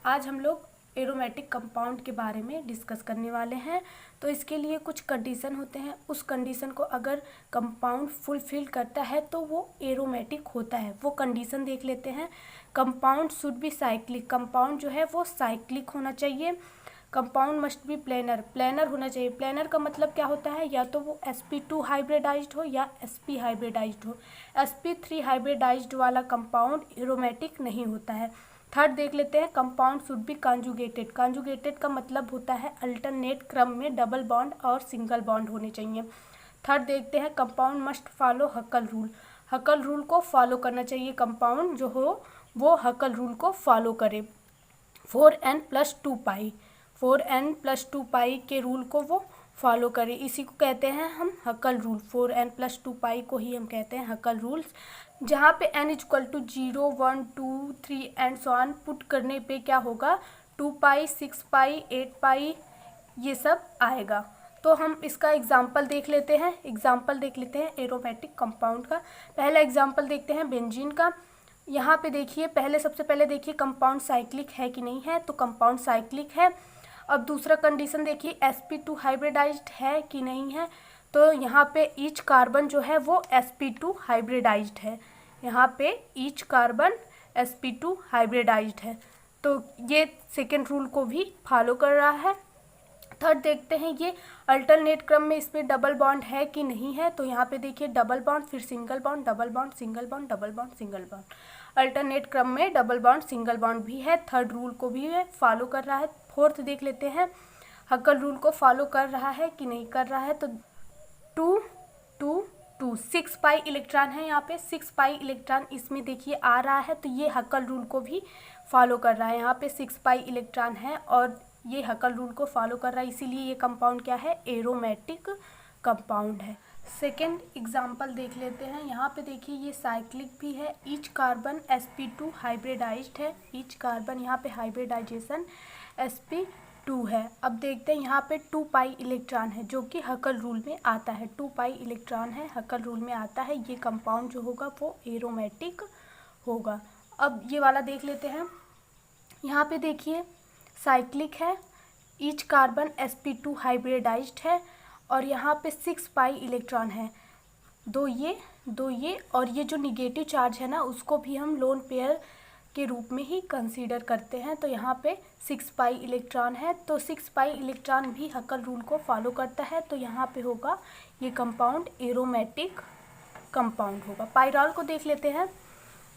आज हम लोग एरोमेटिक कंपाउंड के बारे में डिस्कस करने वाले हैं। तो इसके लिए कुछ कंडीशन होते हैं, उस कंडीशन को अगर कंपाउंड फुलफिल करता है तो वो एरोमेटिक होता है। वो कंडीशन देख लेते हैं। Compound should be cyclic, compound जो है वो साइक्लिक होना चाहिए। Compound must be planar, planar होना चाहिए। प्लेनर का मतलब क्या होता है, या तो वो sp2 हाइब्रिडाइज्ड हो या sp हाइब्रिडाइज्ड हो। sp3 हाइब्रिडाइज्ड वाला कंपाउंड एरोमेटिक नहीं होता है। थर्ड देख लेते हैं, compound should be conjugated. Conjugated का मतलब होता है अल्टरनेट क्रम में डबल बॉन्ड और सिंगल बॉन्ड होने चाहिए। थर्ड देखते हैं, compound must follow हकल rule. हकल rule को फॉलो करना चाहिए, कंपाउंड जो हो वो हकल रूल को फॉलो करे। 4n+2 पाई, 4n+2 पाई के रूल को वो फॉलो करे, इसी को कहते हैं हम हकल रूल। 4n+2 पाई को ही हम कहते हैं हकल रूल्स। जहाँ पे n = 0, 1, 2, 3 and so on put करने पे क्या होगा, 2 पाई, 6 पाई, 8 पाई ये सब आएगा। तो हम इसका एग्जाम्पल देख लेते हैं एरोमेटिक कंपाउंड का। पहला एग्जाम्पल देखते हैं बेंजीन का। यहाँ पे देखिए, सबसे पहले देखिए कंपाउंड साइक्लिक है कि नहीं है, तो कंपाउंड साइक्लिक है। अब दूसरा कंडीशन देखिए, sp2 हाइब्रिडाइज्ड है कि नहीं है, तो यहाँ पे ईच कार्बन जो है वो sp2 हाइब्रिडाइज्ड है। यहाँ पे ईच कार्बन sp2 हाइब्रिडाइज्ड है, तो ये सेकेंड रूल को भी फॉलो कर रहा है। थर्ड देखते हैं, ये अल्टरनेट क्रम में इसमें डबल बॉन्ड है कि नहीं है, तो यहाँ पे देखिए डबल बॉन्ड, फिर single bond, double bond, single bond, double bond, single bond. Alternate क्रम में डबल बॉन्ड सिंगल बॉन्ड भी है, थर्ड रूल को भी फॉलो कर रहा है। फोर्थ देख लेते हैं, हकल रूल को फॉलो कर रहा है कि नहीं कर रहा है, तो 2 2 2 6 पाई इलेक्ट्रॉन है, यहाँ पे 6 पाई इलेक्ट्रॉन इसमें देखिए आ रहा है, तो ये हकल रूल को भी फॉलो कर रहा है। यहाँ पे 6 पाई इलेक्ट्रॉन है और ये हकल रूल को फॉलो कर रहा है, इसीलिए ये कंपाउंड क्या है, एरोमेटिक कंपाउंड है। सेकेंड एग्जाम्पल देख लेते हैं। यहाँ पे देखिए ये साइक्लिक भी है, ईच कार्बन sp2 हाइब्रिडाइज्ड है, ईच कार्बन यहाँ पे हाइब्रिडाइजेशन sp2 है। अब देखते हैं यहाँ पे 2 पाई इलेक्ट्रॉन है जो कि हकल रूल में आता है, 2 पाई इलेक्ट्रॉन है, हकल रूल में आता है। ये कंपाउंड जो होगा वो एरोमेटिक होगा। अब ये वाला देख लेते हैं। यहाँ पे देखिए साइक्लिक है, ईच कार्बन sp2 हाइब्रिडाइज्ड है और यहाँ पे 6 पाई इलेक्ट्रॉन है, दो ये और ये जो निगेटिव चार्ज है ना उसको भी हम लोन पेयर के रूप में ही कंसीडर करते हैं। तो यहाँ पे 6 पाई इलेक्ट्रॉन है, तो 6 पाई इलेक्ट्रॉन भी हकल रूल को फॉलो करता है, तो यहाँ पे होगा ये कंपाउंड एरोमेटिक कंपाउंड होगा। पाइरॉल को देख लेते हैं।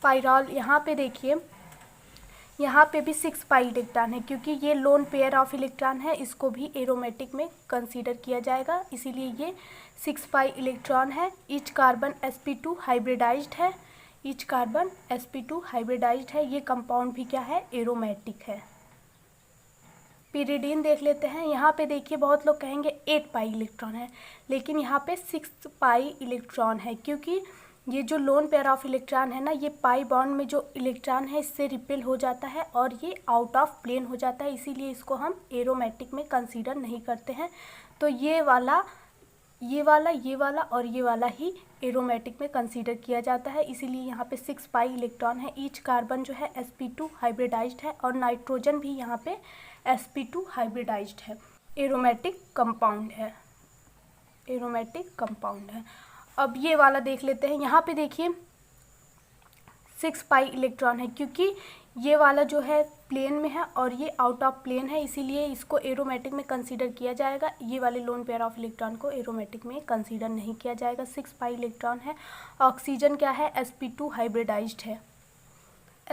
पाइरॉल यहाँ पे देखिए, यहाँ पे भी 6 पाई इलेक्ट्रॉन है, क्योंकि ये लोन पेयर ऑफ इलेक्ट्रॉन है, इसको भी एरोमेटिक में कंसीडर किया जाएगा, इसीलिए ये 6 पाई इलेक्ट्रॉन है। ईच कार्बन sp2 हाइब्रिडाइज्ड है, ईच कार्बन sp2 हाइब्रिडाइज्ड है, ये कंपाउंड भी क्या है, एरोमेटिक है। पिरिडीन देख लेते हैं। यहाँ पे देखिए बहुत लोग कहेंगे 8 पाई इलेक्ट्रॉन है, लेकिन यहाँ पे 6 पाई इलेक्ट्रॉन है, क्योंकि ये जो लोन पेयर ऑफ इलेक्ट्रॉन है ना, ये पाई बॉन्ड में जो इलेक्ट्रॉन है इससे रिपेल हो जाता है और ये आउट ऑफ प्लेन हो जाता है, इसीलिए इसको हम एरोमेटिक में कंसीडर नहीं करते हैं। तो ये वाला और ये वाला ही एरोमेटिक में कंसीडर किया जाता है, इसीलिए यहाँ पे 6 पाई इलेक्ट्रॉन है। ईच कार्बन जो है sp2 हाइब्रिडाइज्ड है और नाइट्रोजन भी यहाँ पे sp2 हाइब्रिडाइज्ड है, एरोमेटिक कंपाउंड है, एरोमेटिक कंपाउंड है। अब ये वाला देख लेते हैं। यहाँ पे देखिए 6 पाई इलेक्ट्रॉन है, क्योंकि ये वाला जो है प्लेन में है और ये आउट ऑफ प्लेन है, इसीलिए इसको एरोमेटिक में कंसीडर किया जाएगा। ये वाले लोन पेयर ऑफ इलेक्ट्रॉन को एरोमेटिक में कंसीडर नहीं किया जाएगा। 6 पाई इलेक्ट्रॉन है। ऑक्सीजन क्या है, sp2 हाइब्रिडाइज्ड है।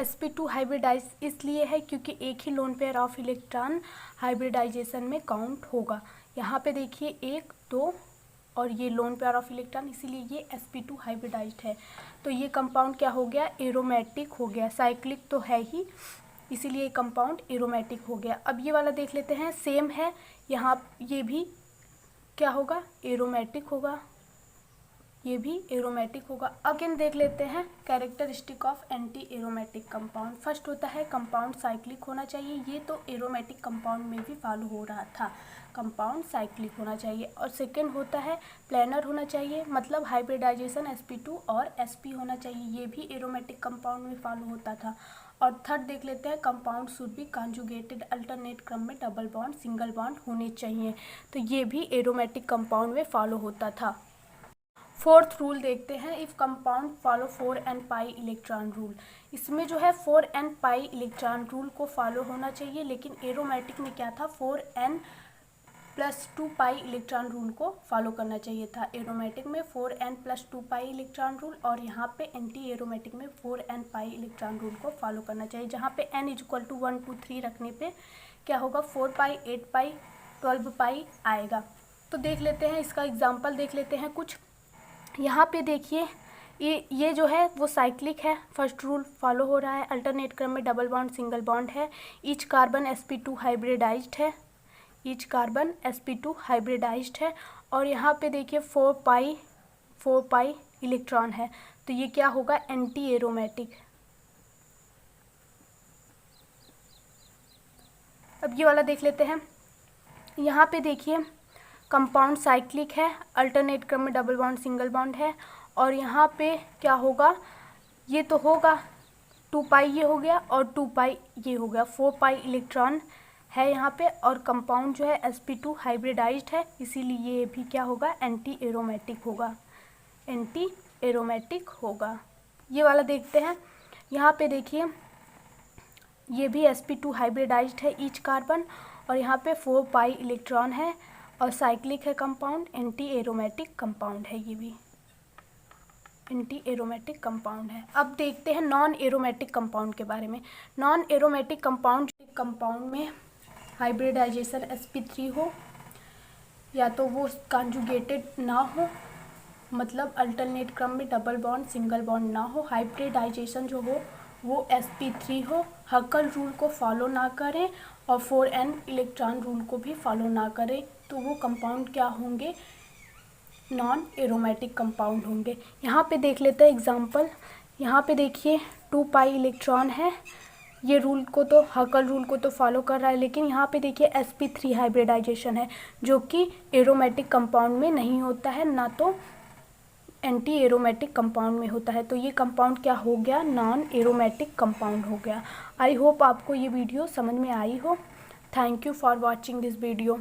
sp2 हाइब्रिडाइज इसलिए है क्योंकि एक ही lone pair of electron hybridisation में काउंट होगा। यहाँ पे देखिए 1 2 और ये लोन पेयर ऑफ इलेक्ट्रॉन, इसीलिए ये sp2 हाइब्रिडाइज्ड है। तो ये कंपाउंड क्या हो गया, एरोमेटिक हो गया। साइक्लिक तो है ही, इसीलिए ये कंपाउंड एरोमेटिक हो गया। अब ये वाला देख लेते हैं, सेम है, यहाँ ये भी क्या होगा, एरोमेटिक होगा, ये भी एरोमेटिक होगा। अगेन देख लेते हैं characteristic of anti aromatic compound. First होता है कंपाउंड साइक्लिक होना चाहिए, ये तो एरोमेटिक कंपाउंड में भी फॉलो हो रहा था, कंपाउंड साइक्लिक होना चाहिए। और सेकेंड होता है प्लेनर होना चाहिए, मतलब हाइब्रिडाइजेशन sp2 और sp होना चाहिए, ये भी एरोमेटिक कंपाउंड में फॉलो होता था। और थर्ड देख लेते हैं, compound should be conjugated alternate क्रम में डबल बॉन्ड सिंगल बॉन्ड होने चाहिए। तो ये भी एरोमेटिक कंपाउंड में फॉलो होता था। फोर्थ रूल देखते हैं, if compound follow 4n pi electron rule. इसमें जो है 4n पाई इलेक्ट्रॉन रूल को फॉलो होना चाहिए, लेकिन एरोमेटिक में क्या था, 4n plus 2 pi electron rule को फॉलो करना चाहिए था। एरोमेटिक में 4n plus 2 pi electron rule, और यहाँ पे एंटी एरोमेटिक में 4n पाई इलेक्ट्रॉन रूल को फॉलो करना चाहिए। जहाँ पे n इक्वल टू 1 2 3 रखने पे क्या होगा, 4 पाई 8 पाई 12 पाई आएगा। तो देख लेते हैं इसका एग्जाम्पल, देख लेते हैं कुछ। यहाँ पे देखिए ये जो है वो साइक्लिक है, फर्स्ट रूल फॉलो हो रहा है, अल्टरनेट क्रम में डबल बॉन्ड सिंगल बॉन्ड है, ईच कार्बन sp2 हाइब्रिडाइज्ड है, ईच कार्बन sp2 हाइब्रिडाइज्ड है, और यहाँ पे देखिए 4 पाई इलेक्ट्रॉन है। तो ये क्या होगा, एंटी एरोमेटिक। अब ये वाला देख लेते हैं। यहाँ पे देखिए कंपाउंड साइक्लिक है, अल्टरनेट क्रम में डबल बॉन्ड सिंगल बॉन्ड है, और यहाँ पे क्या होगा, ये तो होगा 2 पाई ये हो गया और 2 पाई ये हो गया, 4 पाई इलेक्ट्रॉन है यहाँ पे, और कंपाउंड जो है sp2 हाइब्रिडाइज्ड है, इसीलिए ये भी क्या होगा, एंटी एरोमेटिक होगा, एंटी एरोमेटिक होगा। ये वाला देखते हैं। यहाँ पे देखिए ये भी sp2 हाइब्रिडाइज्ड है ईच कार्बन, और यहाँ पे 4 पाई इलेक्ट्रॉन है, और साइक्लिक है कंपाउंड, एंटी एरोमेटिक कंपाउंड है, ये भी एंटी एरोमेटिक कंपाउंड है। अब देखते हैं नॉन एरोमेटिक कंपाउंड के बारे में। नॉन एरोमेटिक कंपाउंड में हाइब्रिडाइजेशन sp3 हो, या तो वो कॉन्जुगेटेड ना हो, मतलब अल्टरनेट क्रम में डबल बॉन्ड सिंगल बॉन्ड ना हो, हाइब्रिडाइजेशन जो हो वो sp3 हो, हकल रूल को फॉलो ना करें, और 4n इलेक्ट्रॉन रूल को भी फॉलो ना करें, तो वो कंपाउंड क्या होंगे, नॉन एरोमेटिक कंपाउंड होंगे। यहाँ पे देख लेते हैं एग्जांपल। यहाँ पे देखिए 2 पाई इलेक्ट्रॉन है, ये रूल को तो हकल रूल को तो फॉलो कर रहा है, लेकिन यहाँ पे देखिए sp3 हाइब्रिडाइजेशन है, जो कि एरोमेटिक कंपाउंड में नहीं होता है, ना तो एंटी एरोमेटिक कंपाउंड में होता है। तो ये कंपाउंड क्या हो गया, नॉन एरोमेटिक कंपाउंड हो गया। आई होप आपको ये वीडियो समझ में आई हो। Thank you for watching this video.